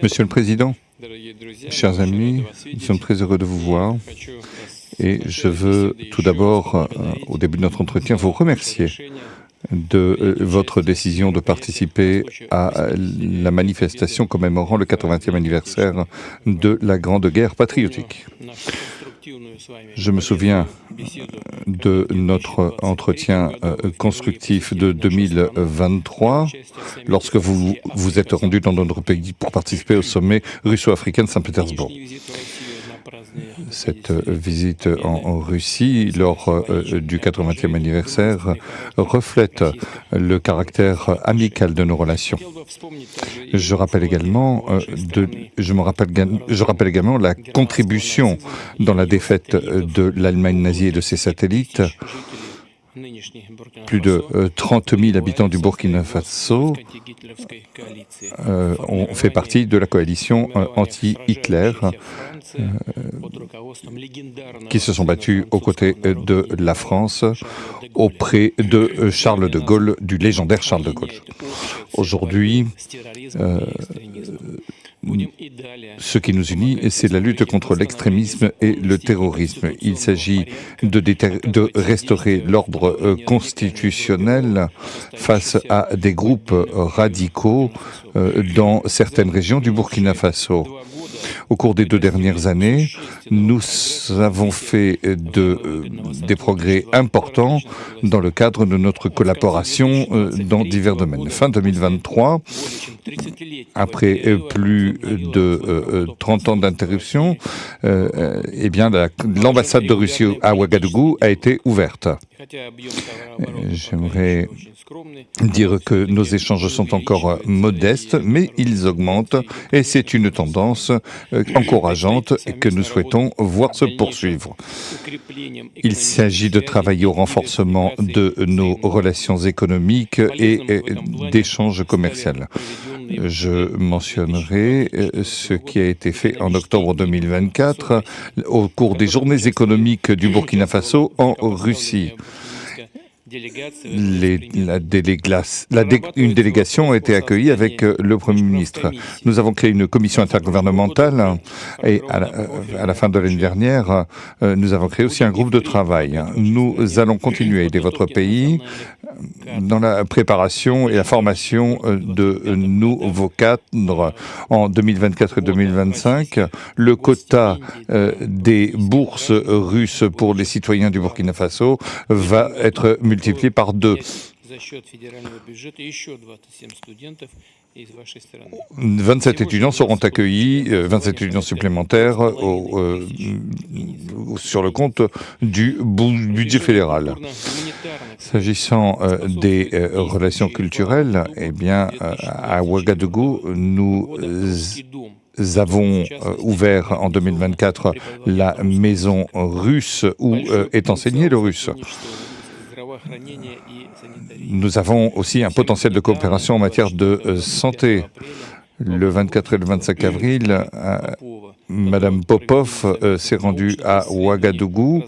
Monsieur le Président, chers amis, nous sommes très heureux de vous voir et je veux tout d'abord, au début de notre entretien, vous remercier de votre décision de participer à la manifestation commémorant le 80e anniversaire de la Grande Guerre patriotique. Je me souviens de notre entretien constructif de 2023, lorsque vous vous êtes rendu dans notre pays pour participer au sommet russo-africain de Saint-Pétersbourg. Cette visite en Russie, lors du 80e anniversaire, reflète le caractère amical de nos relations. Je rappelle également la contribution dans la défaite de l'Allemagne nazie et de ses satellites. Plus de 30 000 habitants du Burkina Faso ont fait partie de la coalition anti-Hitler qui se sont battus aux côtés de la France auprès de Charles de Gaulle, du légendaire Charles de Gaulle. Aujourd'hui, ce qui nous unit, c'est la lutte contre l'extrémisme et le terrorisme. Il s'agit de restaurer l'ordre constitutionnel face à des groupes radicaux dans certaines régions du Burkina Faso. Au cours des 2 dernières années, nous avons fait des progrès importants dans le cadre de notre collaboration dans divers domaines. Fin 2023, après plus de 30 ans d'interruption, l'ambassade de Russie à Ouagadougou a été ouverte. J'aimerais dire que nos échanges sont encore modestes, mais ils augmentent et c'est une tendance encourageante et que nous souhaitons voir se poursuivre. Il s'agit de travailler au renforcement de nos relations économiques et d'échanges commerciaux. Je mentionnerai ce qui a été fait en octobre 2024 au cours des journées économiques du Burkina Faso en Russie. Une délégation a été accueillie avec le Premier ministre. Nous avons créé une commission intergouvernementale et à la fin de l'année dernière, nous avons créé aussi un groupe de travail. Nous allons continuer à aider votre pays dans la préparation et la formation de nouveaux cadres en 2024 et 2025. Le quota des bourses russes pour les citoyens du Burkina Faso va être multiplié par 2. 27 étudiants seront accueillis, 27 étudiants supplémentaires sur le compte du budget fédéral. S'agissant des relations culturelles, à Ouagadougou, nous avons ouvert en 2024 la maison russe où est enseigné le russe. Nous avons aussi un potentiel de coopération en matière de santé. Le 24 et le 25 avril, Madame Popov s'est rendue à Ouagadougou.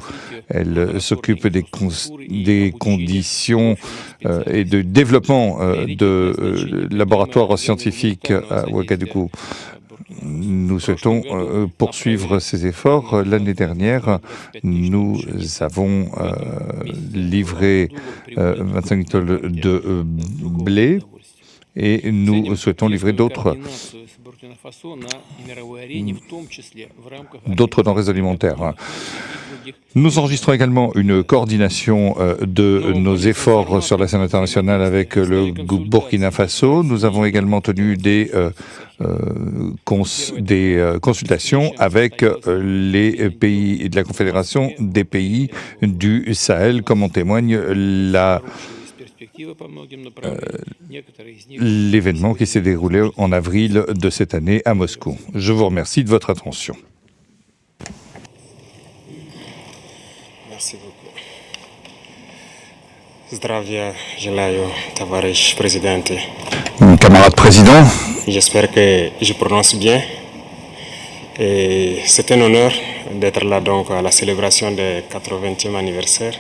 Elle s'occupe des conditions et de développement de laboratoires scientifiques à Ouagadougou. Nous souhaitons poursuivre ces efforts. L'année dernière, nous avons livré 25 tonnes de blé et nous souhaitons livrer d'autres denrées alimentaires. Nous enregistrons également une coordination de nos efforts sur la scène internationale avec le Burkina Faso. Nous avons également tenu des consultations avec les pays de la Confédération des pays du Sahel, comme en témoigne l'événement qui s'est déroulé en avril de cette année à Moscou. Je vous remercie de votre attention. Merci beaucoup. Zdravia Желаю, товарищ президент. Camarade président, J'espère que je prononce bien. Et c'est un honneur d'être là donc à la célébration du 80e anniversaire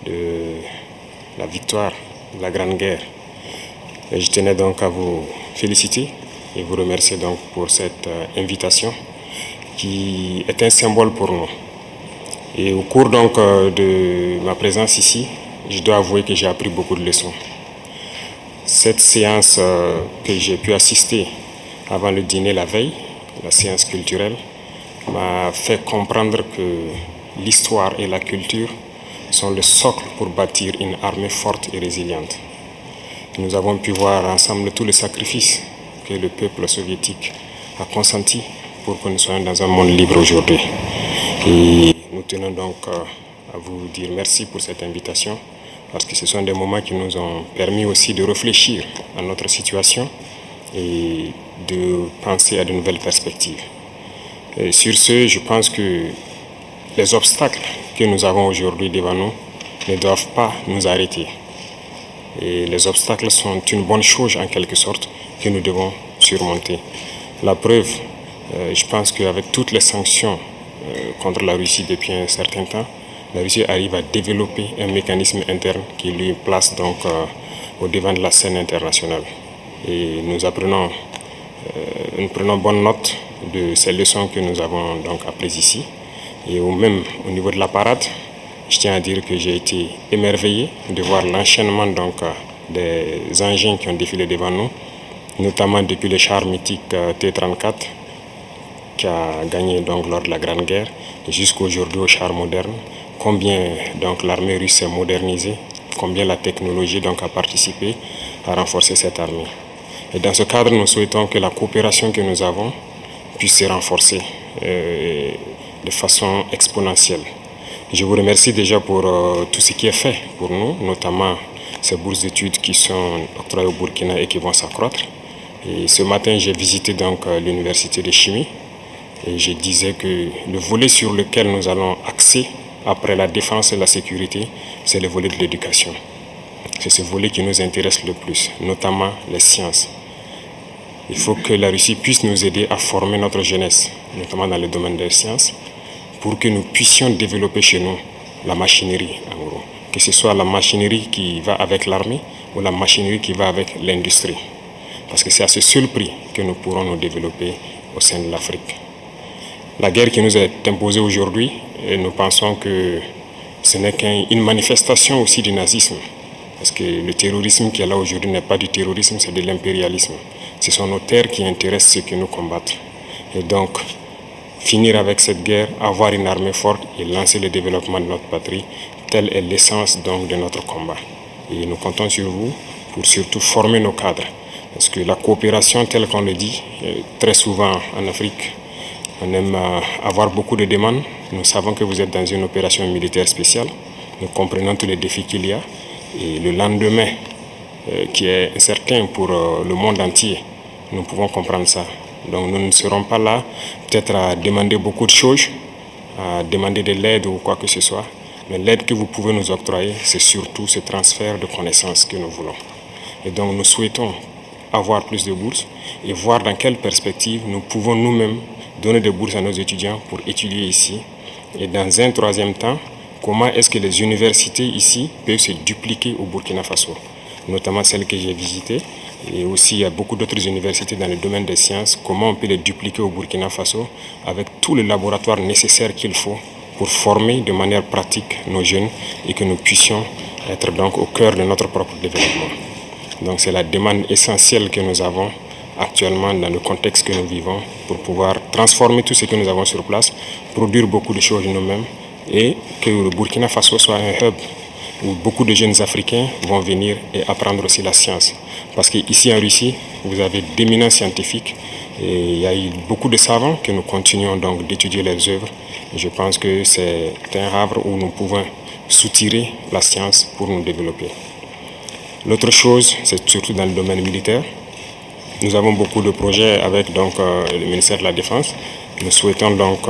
de la victoire de la Grande Guerre. Et je tenais donc à vous féliciter et vous remercier donc pour cette invitation qui est un symbole pour nous. Et au cours donc de ma présence ici, je dois avouer que j'ai appris beaucoup de leçons. Cette séance que j'ai pu assister avant le dîner la veille, la séance culturelle, m'a fait comprendre que l'histoire et la culture sont le socle pour bâtir une armée forte et résiliente. Nous avons pu voir ensemble tous les sacrifices que le peuple soviétique a consenti pour que nous soyons dans un monde libre aujourd'hui. Et nous tenons donc à vous dire merci pour cette invitation, parce que ce sont des moments qui nous ont permis aussi de réfléchir à notre situation et de penser à de nouvelles perspectives. Et sur ce, je pense que les obstacles que nous avons aujourd'hui devant nous ne doivent pas nous arrêter. Et les obstacles sont une bonne chose en quelque sorte que nous devons surmonter. La preuve, je pense qu'avec toutes les sanctions contre la Russie depuis un certain temps, la Russie arrive à développer un mécanisme interne qui lui place donc au devant de la scène internationale. Et nous prenons bonne note de ces leçons que nous avons donc apprises ici. Et même au niveau de la parade, je tiens à dire que j'ai été émerveillé de voir l'enchaînement donc des engins qui ont défilé devant nous, notamment depuis le char mythique T-34 qui a gagné donc lors de la Grande Guerre et jusqu'aujourd'hui au char moderne. Combien donc l'armée russe s'est modernisée, combien la technologie donc a participé à renforcer cette armée. Et dans ce cadre, nous souhaitons que la coopération que nous avons puisse se renforcer de façon exponentielle. Je vous remercie déjà pour tout ce qui est fait pour nous, notamment ces bourses d'études qui sont octroyées au Burkina et qui vont s'accroître. Et ce matin, j'ai visité donc l'université de chimie et je disais que le volet sur lequel nous allons axer après la défense et la sécurité, c'est le volet de l'éducation. C'est ce volet qui nous intéresse le plus, notamment les sciences. Il faut que la Russie puisse nous aider à former notre jeunesse, notamment dans le domaine des sciences, pour que nous puissions développer chez nous la machinerie, en gros. Que ce soit la machinerie qui va avec l'armée ou la machinerie qui va avec l'industrie. Parce que c'est à ce seul prix que nous pourrons nous développer au sein de l'Afrique. La guerre qui nous est imposée aujourd'hui, nous pensons que ce n'est qu'une manifestation aussi du nazisme. Parce que le terrorisme qui est là aujourd'hui n'est pas du terrorisme, c'est de l'impérialisme. Ce sont nos terres qui intéressent ceux qui nous combattent. Et donc, finir avec cette guerre, avoir une armée forte et lancer le développement de notre patrie, telle est l'essence donc de notre combat. Et nous comptons sur vous pour surtout former nos cadres. Parce que la coopération, telle qu'on le dit, très souvent en Afrique, on aime avoir beaucoup de demandes. Nous savons que vous êtes dans une opération militaire spéciale. Nous comprenons tous les défis qu'il y a. Et le lendemain, qui est incertain pour le monde entier, nous pouvons comprendre ça. Donc nous ne serons pas là peut-être à demander beaucoup de choses, à demander de l'aide ou quoi que ce soit. Mais l'aide que vous pouvez nous octroyer, c'est surtout ce transfert de connaissances que nous voulons. Et donc nous souhaitons avoir plus de bourses et voir dans quelle perspective nous pouvons nous-mêmes donner des bourses à nos étudiants pour étudier ici. Et dans un troisième temps, comment est-ce que les universités ici peuvent se dupliquer au Burkina Faso, notamment celles que j'ai visitées. Et aussi, il y a beaucoup d'autres universités dans le domaine des sciences. Comment on peut les dupliquer au Burkina Faso avec tous les laboratoires nécessaires qu'il faut pour former de manière pratique nos jeunes et que nous puissions être donc au cœur de notre propre développement. Donc c'est la demande essentielle que nous avons actuellement dans le contexte que nous vivons pour pouvoir transformer tout ce que nous avons sur place, produire beaucoup de choses nous-mêmes et que le Burkina Faso soit un hub où beaucoup de jeunes Africains vont venir et apprendre aussi la science. Parce qu'ici en Russie, vous avez d'éminents scientifiques et il y a eu beaucoup de savants que nous continuons donc d'étudier leurs œuvres. Et je pense que c'est un havre où nous pouvons soutirer la science pour nous développer. L'autre chose, c'est surtout dans le domaine militaire. Nous avons beaucoup de projets avec donc, le ministère de la Défense. Nous souhaitons donc